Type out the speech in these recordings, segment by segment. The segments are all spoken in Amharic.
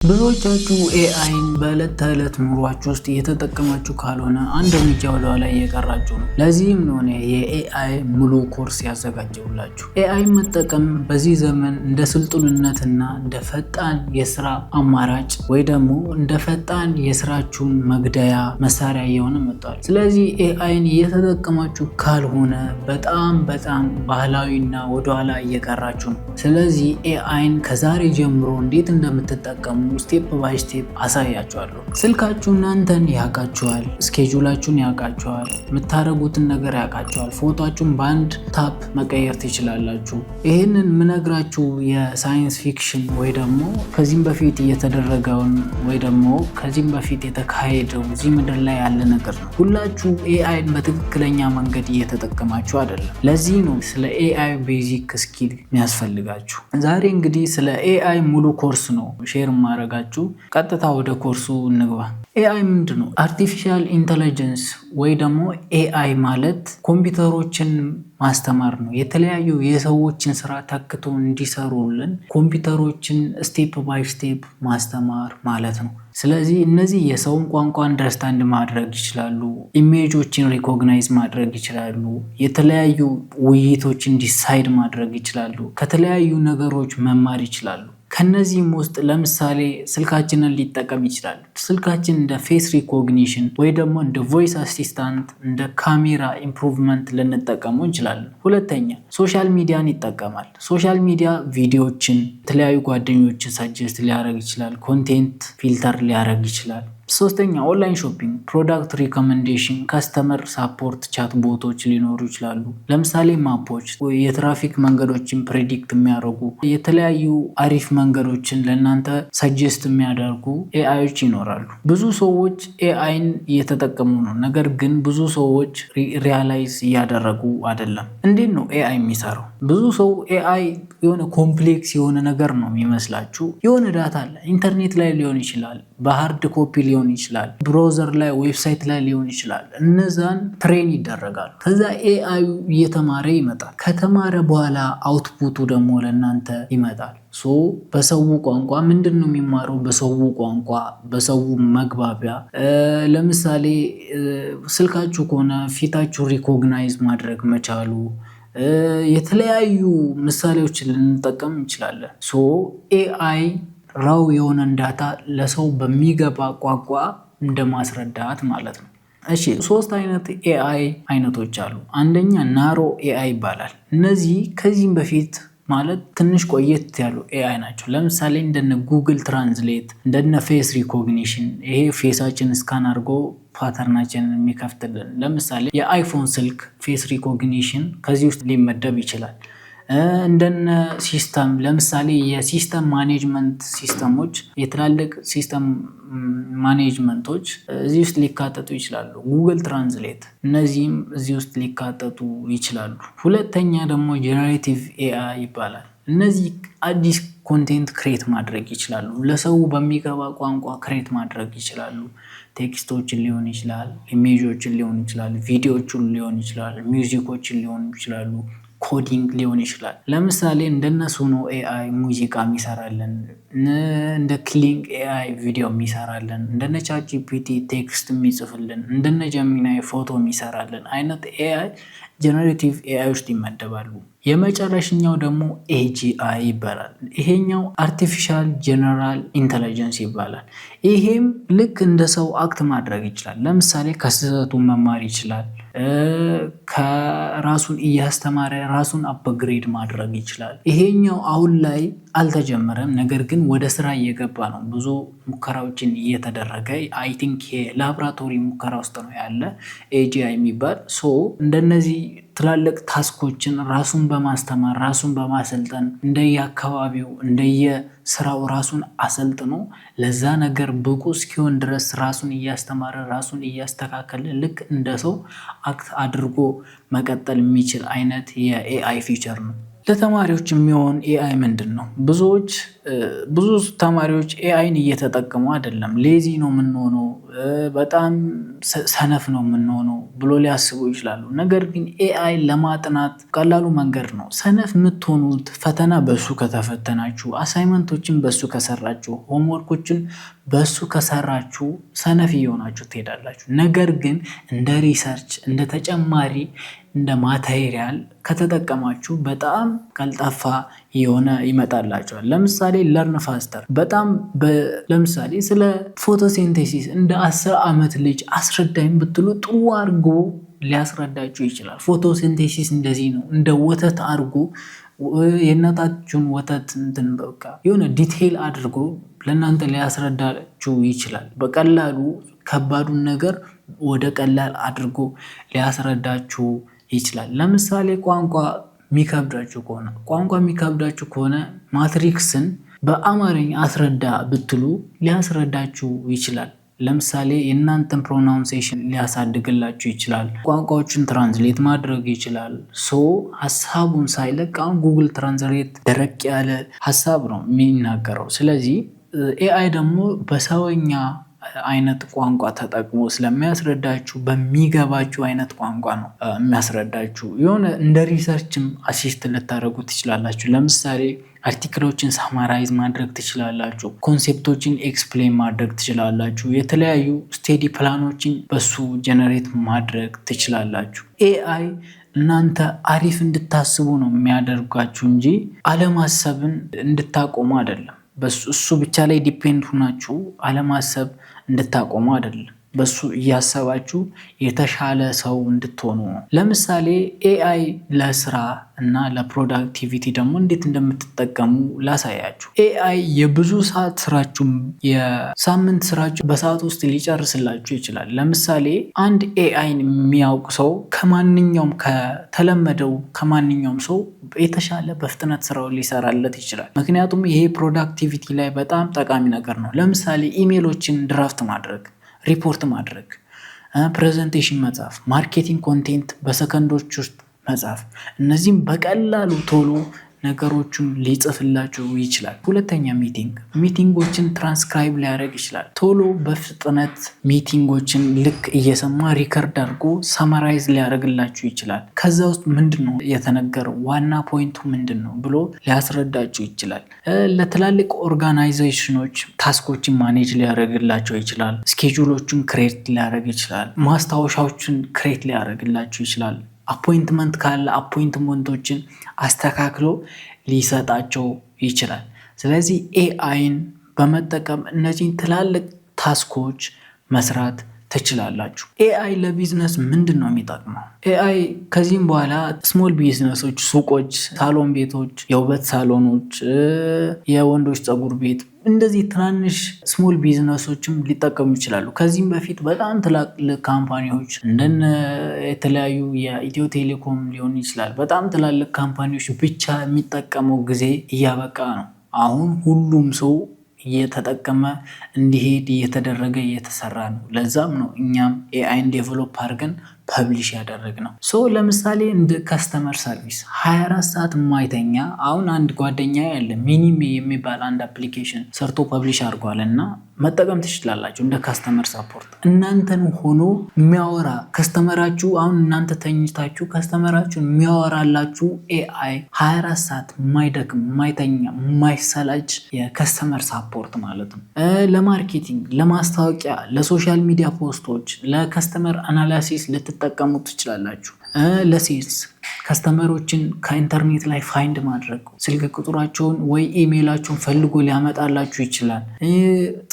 ብዙዎቻችሁ ኤአይን በዕለት ተዕለት ኑሯችሁ ውስጥ እየተጠቀማችሁ ካልሆነ አንድ እርምጃ ወደኋላ እየቀራችሁ ነው። ለዚህም ነው የኤአይ ሙሉ ኮርስ ያዘጋጀውላችሁ። ኤአይን መጠቀም በዚህ ዘመን እንደ ስልጡንነትና እንደ ፈጣን የስራ አማራጭ ወይ ደግሞ እንደ ፈጣን የስራችሁን መግደያ መሳሪያ እየሆነ መጥቷል። ስለዚህ ኤአይን እየተጠቀማችሁ ካልሆነ በጣም ባህላዊና ወደኋላ እየቀራችሁ ነው። ስለዚህ ኤአይን ከዛሬ ጀምሮ እንዴት እንደምትጠቀሙ ስቴፕ ባይ ስቴፕ አሳያችኋለሁ። ስልካችሁ እናንተን ያውቃችኋል፣ ስኬጁላችሁን ያውቃችኋል፣ የምታደርጉትን ነገር ያውቃችኋል። ፎቶአችሁን በአንድ ታፕ መቀየር ትችላላችሁ። ይህንን የምነግራችሁ የሳይንስ ፊክሽን ወይ ደግሞ ከዚህም በፊት እየተደረገውን ወይ ደግሞ ከዚህም በፊት የተካሄደው እዚህ ምድር ላይ ያለ ነገር ነው። ሁላችሁ ኤአይን በትክክለኛ መንገድ እየተጠቀማችሁ አይደለም። ለዚህ ነው ስለ ኤአይ ቤዚክ ስኪል የሚያስፈልጋችሁ። ዛሬ እንግዲህ ስለ ኤአይ ሙሉ ኮርስ ነው ሼር ማረጋችሁ። ቀጥታ ወደ ኮርሱ እንግባ። ኤአይ ምንድን ነው? አርቲፊሻል ኢንተለጀንስ ወይ ደግሞ ኤአይ ማለት ኮምፒውተሮችን ማስተማር ነው። የተለያዩ የሰዎችን ስራ ተክቶ እንዲሰሩልን ኮምፒውተሮችን ስቴፕ ባይ ስቴፕ ማስተማር ማለት ነው። ስለዚህ እነዚህ የሰውን ቋንቋ አንደርስታንድ ማድረግ ይችላሉ፣ ኢሜጆችን ሪኮግናይዝ ማድረግ ይችላሉ፣ የተለያዩ ውይይቶችን ዲሳይድ ማድረግ ይችላሉ፣ ከተለያዩ ነገሮች መማር ይችላሉ። ከነዚህም ውስጥ ለምሳሌ ስልካችንን ሊጠቀም ይችላል። ስልካችን እንደ ፌስ ሪኮግኒሽን ወይ ደግሞ እንደ ቮይስ አሲስታንት እንደ ካሜራ ኢምፕሩቭመንት ልንጠቀመው እንችላለን። ሁለተኛ ሶሻል ሚዲያን ይጠቀማል። ሶሻል ሚዲያ ቪዲዮዎችን፣ የተለያዩ ጓደኞችን ሰጀስት ሊያደርግ ይችላል፣ ኮንቴንት ፊልተር ሊያደርግ ይችላል። ሶስተኛ ኦንላይን ሾፒንግ፣ ፕሮዳክት ሪኮመንዴሽን፣ ከስተመር ሳፖርት ቻት ቦቶች ሊኖሩ ይችላሉ። ለምሳሌ ማፖች፣ የትራፊክ መንገዶችን ፕሬዲክት የሚያደርጉ የተለያዩ አሪፍ መንገዶችን ለእናንተ ሰጀስት የሚያደርጉ ኤአይዎች ይኖራሉ። ብዙ ሰዎች ኤአይን እየተጠቀሙ ነው፣ ነገር ግን ብዙ ሰዎች ሪያላይዝ እያደረጉ አይደለም። እንዴት ነው ኤአይ የሚሰራው? ብዙ ሰው ኤአይ የሆነ ኮምፕሌክስ የሆነ ነገር ነው የሚመስላችሁ። የሆነ ዳታ አለ፣ ኢንተርኔት ላይ ሊሆን ይችላል፣ በሃርድ ኮፒ ሊሆን ይችላል፣ ብራውዘር ላይ ዌብሳይት ላይ ሊሆን ይችላል። እነዛን ትሬን ይደረጋሉ። ከዛ ኤአይ እየተማረ ይመጣል። ከተማረ በኋላ አውትፑቱ ደግሞ ለእናንተ ይመጣል። በሰው ቋንቋ ምንድን ነው የሚማረው? በሰው ቋንቋ፣ በሰው መግባቢያ። ለምሳሌ ስልካችሁ ከሆነ ፊታችሁ ሪኮግናይዝ ማድረግ መቻሉ፣ የተለያዩ ምሳሌዎችን ልንጠቀም እንችላለን። ኤአይ ራው የሆነን ዳታ ለሰው በሚገባ ቋንቋ እንደማስረዳት ማለት ነው። እሺ፣ 3 አይነት ኤአይ አይነቶች አሉ። አንደኛ ናሮ ኤአይ ይባላል። እነዚህ ከዚህም በፊት ማለት ትንሽ ቆየት ያሉ ኤአይ ናቸው። ለምሳሌ እንደነ ጉግል ትራንስሌት፣ እንደነ ፌስ ሪኮግኒሽን፣ ይሄ ፌሳችን ስካን አድርጎ ፓተርናችንን የሚከፍትልን። ለምሳሌ የአይፎን ስልክ ፌስ ሪኮግኒሽን ከዚህ ውስጥ ሊመደብ ይችላል። እንደነ ሲስተም፣ ለምሳሌ የሲስተም ማኔጅመንት ሲስተሞች፣ የትላልቅ ሲስተም ማኔጅመንቶች እዚህ ውስጥ ሊካተቱ ይችላሉ። ጉግል ትራንስሌት፣ እነዚህም እዚህ ውስጥ ሊካተቱ ይችላሉ። ሁለተኛ ደግሞ ጄነሬቲቭ ኤአይ ይባላል። እነዚህ አዲስ ኮንቴንት ክሬት ማድረግ ይችላሉ። ለሰው በሚገባ ቋንቋ ክሬት ማድረግ ይችላሉ። ቴክስቶችን ሊሆን ይችላል፣ ኢሜጆችን ሊሆን ይችላል፣ ቪዲዮችን ሊሆን ይችላል፣ ሚውዚኮችን ሊሆን ይችላሉ፣ ኮዲንግ ሊሆን ይችላል። ለምሳሌ እንደነ ሱኖ ኤአይ ሙዚቃ የሚሰራለን፣ እንደ ክሊንግ ኤአይ ቪዲዮ የሚሰራለን፣ እንደነ ቻትጂፒቲ ቴክስት የሚጽፍልን፣ እንደነ ጀሚናይ ፎቶ የሚሰራልን አይነት ኤአይ ጀነሬቲቭ ኤአይ ውስጥ ይመደባሉ። የመጨረሻኛው ደግሞ ኤጂአይ ይባላል። ይሄኛው አርቲፊሻል ጀነራል ኢንተለጀንስ ይባላል። ይሄም ልክ እንደ ሰው አክት ማድረግ ይችላል። ለምሳሌ ከስህተቱ መማር ይችላል። ከራሱን እያስተማረ ራሱን አፕግሬድ ማድረግ ይችላል። ይሄኛው አሁን ላይ አልተጀመረም፣ ነገር ግን ወደ ስራ እየገባ ነው። ብዙ ሙከራዎችን እየተደረገ አይ ቲንክ የላብራቶሪ ሙከራ ውስጥ ነው ያለ ኤጂአይ የሚባል እንደነዚህ ትላልቅ ታስኮችን ራሱን በማስተማር ራሱን በማሰልጠን እንደየአካባቢው እንደየስራው ራሱን አሰልጥኖ ለዛ ነገር ብቁ እስኪሆን ድረስ ራሱን እያስተማረ ራሱን እያስተካከለ ልክ እንደ ሰው አክት አድርጎ መቀጠል የሚችል አይነት የኤአይ ፊቸር ነው። ለተማሪዎች የሚሆን ኤአይ ምንድን ነው? ብዙ ተማሪዎች ኤአይን እየተጠቀሙ አይደለም። ሌዚ ነው የምንሆነው፣ በጣም ሰነፍ ነው የምንሆነው ብሎ ሊያስቡ ይችላሉ። ነገር ግን ኤአይ ለማጥናት ቀላሉ መንገድ ነው። ሰነፍ የምትሆኑት ፈተና በሱ ከተፈተናችሁ፣ አሳይመንቶችን በሱ ከሰራችሁ፣ ሆምወርኮችን በሱ ከሰራችሁ ሰነፍ እየሆናችሁ ትሄዳላችሁ። ነገር ግን እንደ ሪሰርች እንደ ተጨማሪ እንደ ማቴሪያል ከተጠቀማችሁ በጣም ቀልጣፋ የሆነ ይመጣላችኋል። ለምሳሌ ለርን ፋስተር ለምሳሌ ስለ ፎቶሲንቴሲስ እንደ 10 ዓመት ልጅ አስረዳኝ ብትሉ ጥሩ አድርጎ ሊያስረዳችሁ ይችላል። ፎቶሲንቴሲስ እንደዚህ ነው፣ እንደ ወተት አድርጎ የእናታችሁን ወተት በቃ የሆነ ዲቴይል አድርጎ ለእናንተ ሊያስረዳችሁ ይችላል። በቀላሉ ከባዱን ነገር ወደ ቀላል አድርጎ ሊያስረዳችሁ ይችላል። ለምሳሌ ቋንቋ የሚከብዳችሁ ከሆነ ማትሪክስን በአማርኛ አስረዳ ብትሉ ሊያስረዳችሁ ይችላል። ለምሳሌ የእናንተን ፕሮናውንሴሽን ሊያሳድግላችሁ ይችላል። ቋንቋዎችን ትራንስሌት ማድረግ ይችላል። ሀሳቡን ሳይለቅ አሁን ጉግል ትራንስሌት ደረቅ ያለ ሀሳብ ነው የሚናገረው። ስለዚህ ኤአይ ደግሞ በሰውኛ አይነት ቋንቋ ተጠቅሞ ስለሚያስረዳችሁ በሚገባችሁ አይነት ቋንቋ ነው የሚያስረዳችሁ። የሆነ እንደ ሪሰርችም አሲስት ልታደርጉ ትችላላችሁ። ለምሳሌ አርቲክሎችን ሳማራይዝ ማድረግ ትችላላችሁ። ኮንሴፕቶችን ኤክስፕሌን ማድረግ ትችላላችሁ። የተለያዩ ስቴዲ ፕላኖችን በሱ ጀነሬት ማድረግ ትችላላችሁ። ኤአይ እናንተ አሪፍ እንድታስቡ ነው የሚያደርጋችሁ እንጂ አለማሰብን እንድታቆሙ አይደለም። እሱ ብቻ ላይ ዲፔንድ ሁናችሁ አለማሰብ እንድታቆሙ አይደለም። በሱ እያሰባችሁ የተሻለ ሰው እንድትሆኑ ነው። ለምሳሌ ኤአይ ለስራ እና ለፕሮዳክቲቪቲ ደግሞ እንዴት እንደምትጠቀሙ ላሳያችሁ። ኤአይ የብዙ ሰዓት ስራችሁ፣ የሳምንት ስራችሁ በሰዓት ውስጥ ሊጨርስላችሁ ይችላል። ለምሳሌ አንድ ኤአይን የሚያውቅ ሰው ከተለመደው ከማንኛውም ሰው የተሻለ በፍጥነት ስራውን ሊሰራለት ይችላል። ምክንያቱም ይሄ ፕሮዳክቲቪቲ ላይ በጣም ጠቃሚ ነገር ነው። ለምሳሌ ኢሜሎችን ድራፍት ማድረግ፣ ሪፖርት ማድረግ፣ ፕሬዘንቴሽን መጻፍ፣ ማርኬቲንግ ኮንቴንት በሰከንዶች ውስጥ መጻፍ፣ እነዚህም በቀላሉ ቶሎ ነገሮችን ሊጽፍላችሁ ይችላል። ሁለተኛ ሚቲንጎችን ትራንስክራይብ ሊያደርግ ይችላል። ቶሎ በፍጥነት ሚቲንጎችን ልክ እየሰማ ሪከርድ አድርጎ ሰማራይዝ ሊያደርግላችሁ ይችላል። ከዛ ውስጥ ምንድነው የተነገረው፣ ዋና ፖይንቱ ምንድነው ብሎ ሊያስረዳችሁ ይችላል። ለትላልቅ ኦርጋናይዜሽኖች ታስኮችን ማኔጅ ሊያደርግላቸው ይችላል። ስኬጁሎችን ክሬት ሊያደርግ ይችላል። ማስታወሻዎችን ክሬት ሊያደርግላችሁ ይችላል። አፖይንትመንት ካለ አፖይንትመንቶችን አስተካክሎ ሊሰጣቸው ይችላል። ስለዚህ ኤአይን በመጠቀም እነዚህን ትላልቅ ታስኮች መስራት ትችላላችሁ። ኤአይ ለቢዝነስ ምንድን ነው የሚጠቅመው? ኤአይ ከዚህም በኋላ ስሞል ቢዝነሶች፣ ሱቆች፣ ሳሎን ቤቶች፣ የውበት ሳሎኖች፣ የወንዶች ፀጉር ቤት፣ እንደዚህ ትናንሽ ስሞል ቢዝነሶችም ሊጠቀሙ ይችላሉ። ከዚህም በፊት በጣም ትላልቅ ካምፓኒዎች እንደነ የተለያዩ የኢትዮ ቴሌኮም ሊሆን ይችላል። በጣም ትላልቅ ካምፓኒዎች ብቻ የሚጠቀመው ጊዜ እያበቃ ነው። አሁን ሁሉም ሰው እየተጠቀመ እንዲሄድ እየተደረገ እየተሰራ ነው። ለዛም ነው እኛም ኤአይን ዴቨሎፕ አድርገን ፐብሊሽ ያደረግነው። ለምሳሌ እንደ ከስተመር ሰርቪስ 24 ሰዓት የማይተኛ አሁን አንድ ጓደኛ ያለ ሚኒሜ የሚባል አንድ አፕሊኬሽን ሰርቶ ፐብሊሽ አድርጓል እና መጠቀም ትችላላችሁ። እንደ ከስተመር ሰፖርት እናንተን ሆኖ የሚያወራ ከስተመራችሁ፣ አሁን እናንተ ተኝታችሁ ከስተመራችሁን የሚያወራላችሁ ኤአይ 24 ሰዓት የማይደክም የማይተኛ የማይሰላች የከስተመር ሰፖርት ማለት ነው። ለማርኬቲንግ፣ ለማስታወቂያ፣ ለሶሻል ሚዲያ ፖስቶች፣ ለከስተመር አናላሲስ ልትጠቀሙ ትችላላችሁ። ለሴልስ ከስተመሮችን ከኢንተርኔት ላይ ፋይንድ ማድረግ፣ ስልክ ቁጥራቸውን ወይ ኢሜይላቸውን ፈልጎ ሊያመጣላችሁ ይችላል።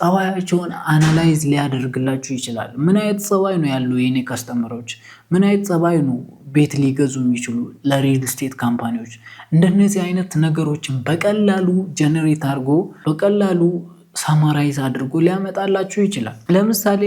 ጸባያቸውን አናላይዝ ሊያደርግላችሁ ይችላል። ምን አይነት ጸባይ ነው ያለው የኔ ከስተመሮች፣ ምን አይነት ጸባይ ነው ቤት ሊገዙ የሚችሉ ለሪል ስቴት ካምፓኒዎች፣ እንደነዚህ አይነት ነገሮችን በቀላሉ ጀነሬት አድርጎ በቀላሉ ሳማራይዝ አድርጎ ሊያመጣላችሁ ይችላል። ለምሳሌ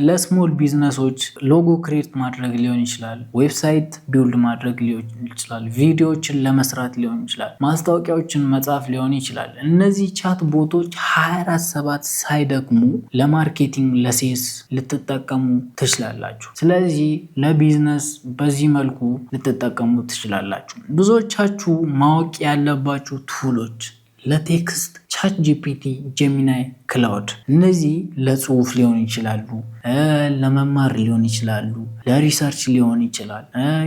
ለስሞል ቢዝነሶች ሎጎ ክሬት ማድረግ ሊሆን ይችላል፣ ዌብሳይት ቢውልድ ማድረግ ሊሆን ይችላል፣ ቪዲዮዎችን ለመስራት ሊሆን ይችላል፣ ማስታወቂያዎችን መጻፍ ሊሆን ይችላል። እነዚህ ቻት ቦቶች 24/7 ሳይደክሙ ለማርኬቲንግ ለሴልስ ልትጠቀሙ ትችላላችሁ። ስለዚህ ለቢዝነስ በዚህ መልኩ ልትጠቀሙ ትችላላችሁ። ብዙዎቻችሁ ማወቅ ያለባችሁ ቱሎች ለቴክስት ቻት ጂፒቲ፣ ጄሚናይ፣ ክላውድ እነዚህ ለጽሁፍ ሊሆን ይችላሉ፣ ለመማር ሊሆን ይችላሉ፣ ለሪሰርች ሊሆን ይችላል፣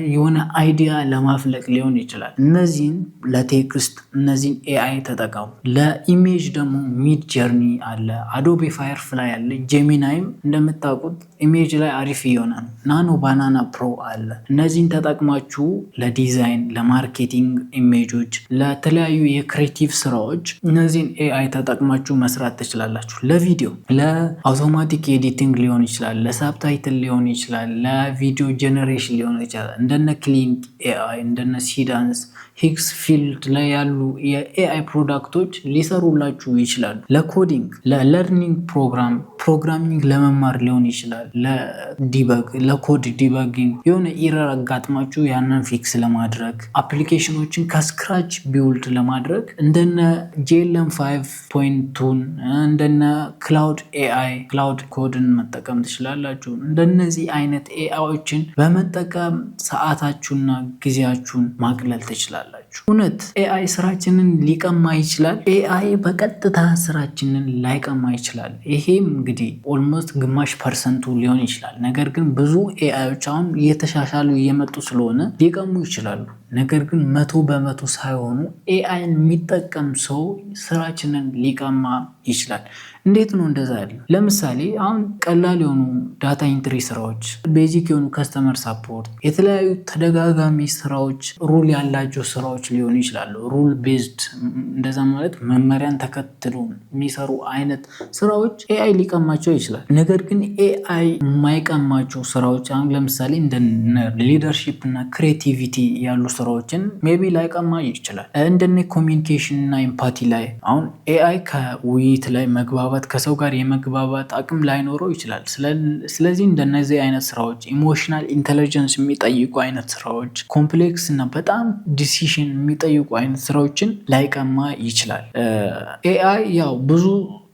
የሆነ አይዲያ ለማፍለቅ ሊሆን ይችላል። እነዚህን ለቴክስት እነዚህን ኤአይ ተጠቀሙ። ለኢሜጅ ደግሞ ሚድ ጀርኒ አለ፣ አዶቤ ፋየርፍላይ አለ፣ ጄሚናይም እንደምታውቁት ኢሜጅ ላይ አሪፍ እየሆነ ነው። ናኖ ባናና ፕሮ አለ። እነዚህን ተጠቅማችሁ ለዲዛይን፣ ለማርኬቲንግ ኢሜጆች፣ ለተለያዩ የክሬቲቭ ስራዎች እነዚህን ኤአይ ተጠቅማችሁ መስራት ትችላላችሁ። ለቪዲዮ ለአውቶማቲክ ኤዲቲንግ ሊሆን ይችላል፣ ለሳብታይትል ሊሆን ይችላል፣ ለቪዲዮ ጀነሬሽን ሊሆን ይችላል። እንደነ ክሊንክ ኤአይ እንደነ ሲዳንስ ሂግስ ፊልድ ላይ ያሉ የኤአይ ፕሮዳክቶች ሊሰሩላችሁ ይችላሉ። ለኮዲንግ ለለርኒንግ ፕሮግራሚንግ ለመማር ሊሆን ይችላል። ለኮድ ዲበጊንግ የሆነ ኢረር አጋጥማችሁ ያንን ፊክስ ለማድረግ አፕሊኬሽኖችን ከስክራች ቢውልድ ለማድረግ እንደነ ጄኤልኤም 5.2 እንደነ ክላውድ ኤአይ ክላውድ ኮድን መጠቀም ትችላላችሁ። እንደነዚህ አይነት ኤአይዎችን በመጠቀም ሰዓታችሁና ጊዜያችሁን ማቅለል ትችላላችሁ። እውነት ኤአይ ስራችንን ሊቀማ ይችላል? ኤአይ በቀጥታ ስራችንን ላይቀማ ይችላል። ይሄም እንግዲህ ኦልሞስት ግማሽ ፐርሰንቱ ሊሆን ይችላል። ነገር ግን ብዙ ኤአይዎች አሁን እየተሻሻሉ እየመጡ ስለሆነ ሊቀሙ ይችላሉ። ነገር ግን 100% ሳይሆኑ ኤአይን የሚጠቀም ሰው ስራችንን ሊቀማ ይችላል። እንዴት ነው እንደዛ ያለው? ለምሳሌ አሁን ቀላል የሆኑ ዳታ ኢንትሪ ስራዎች፣ ቤዚክ የሆኑ ከስተመር ሳፖርት፣ የተለያዩ ተደጋጋሚ ስራዎች፣ ሩል ያላቸው ስራዎች ሊሆኑ ይችላሉ። ሩል ቤዝድ እንደዛ ማለት መመሪያን ተከትሎ የሚሰሩ አይነት ስራዎች ኤአይ ሊቀማቸው ይችላል። ነገር ግን ኤአይ የማይቀማቸው ስራዎች አሁን ለምሳሌ እንደ ሊደርሺፕ እና ክሬቲቪቲ ያሉ ስራዎችን ሜቢ ላይቀማ ይችላል። እንደነ ኮሚኒኬሽን እና ኤምፓቲ ላይ አሁን ኤአይ ከውይይት ላይ መግባባት ከሰው ጋር የመግባባት አቅም ላይኖረው ይችላል። ስለዚህ እንደነዚህ አይነት ስራዎች ኢሞሽናል ኢንተለጀንስ የሚጠይቁ አይነት ስራዎች፣ ኮምፕሌክስ እና በጣም ዲሲሽን የሚጠይቁ አይነት ስራዎችን ላይቀማ ይችላል። ኤአይ ያው ብዙ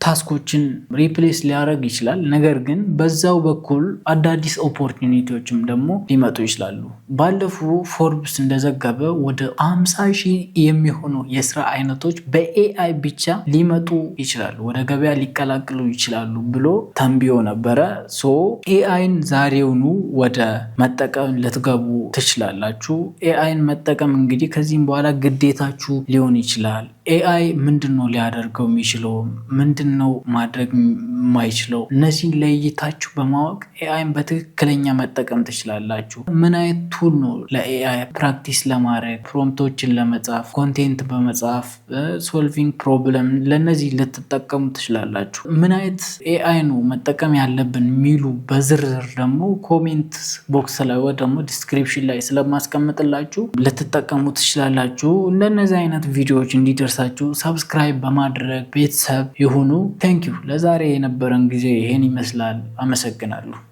ታስኮችን ሪፕሌስ ሊያደርግ ይችላል። ነገር ግን በዛው በኩል አዳዲስ ኦፖርቹኒቲዎችም ደግሞ ሊመጡ ይችላሉ። ባለፈው ፎርብስ እንደዘገበ ወደ 50,000 የሚሆኑ የስራ አይነቶች በኤአይ ብቻ ሊመጡ ይችላሉ፣ ወደ ገበያ ሊቀላቅሉ ይችላሉ ብሎ ተንብዮ ነበረ። ኤአይን ዛሬውኑ ወደ መጠቀም ልትገቡ ትችላላችሁ። ኤአይን መጠቀም እንግዲህ ከዚህም በኋላ ግዴታችሁ ሊሆን ይችላል። ኤአይ ምንድነው ሊያደርገው የሚችለው? ምንድነው ማድረግ የማይችለው? እነዚህን ለይታችሁ በማወቅ ኤአይን በትክክለኛ መጠቀም ትችላላችሁ። ምን አይነት ቱል ነው ለኤአይ ፕራክቲስ ለማድረግ፣ ፕሮምፕቶችን ለመጻፍ፣ ኮንቴንት በመጻፍ ሶልቪንግ ፕሮብለም፣ ለነዚህ ልትጠቀሙ ትችላላችሁ። ምን አይነት ኤአይ ነው መጠቀም ያለብን የሚሉ በዝርዝር ደግሞ ኮሜንት ቦክስ ላይ ወይ ደግሞ ዲስክሪፕሽን ላይ ስለማስቀምጥላችሁ ልትጠቀሙ ትችላላችሁ። እንደነዚህ አይነት ቪዲዮዎች እንዲደርሳችሁ ሰብስክራይብ በማድረግ ቤተሰብ ይሁኑ። ቴንኪው። ለዛሬ የነበረን ጊዜ ይሄን ይመስላል። አመሰግናለሁ።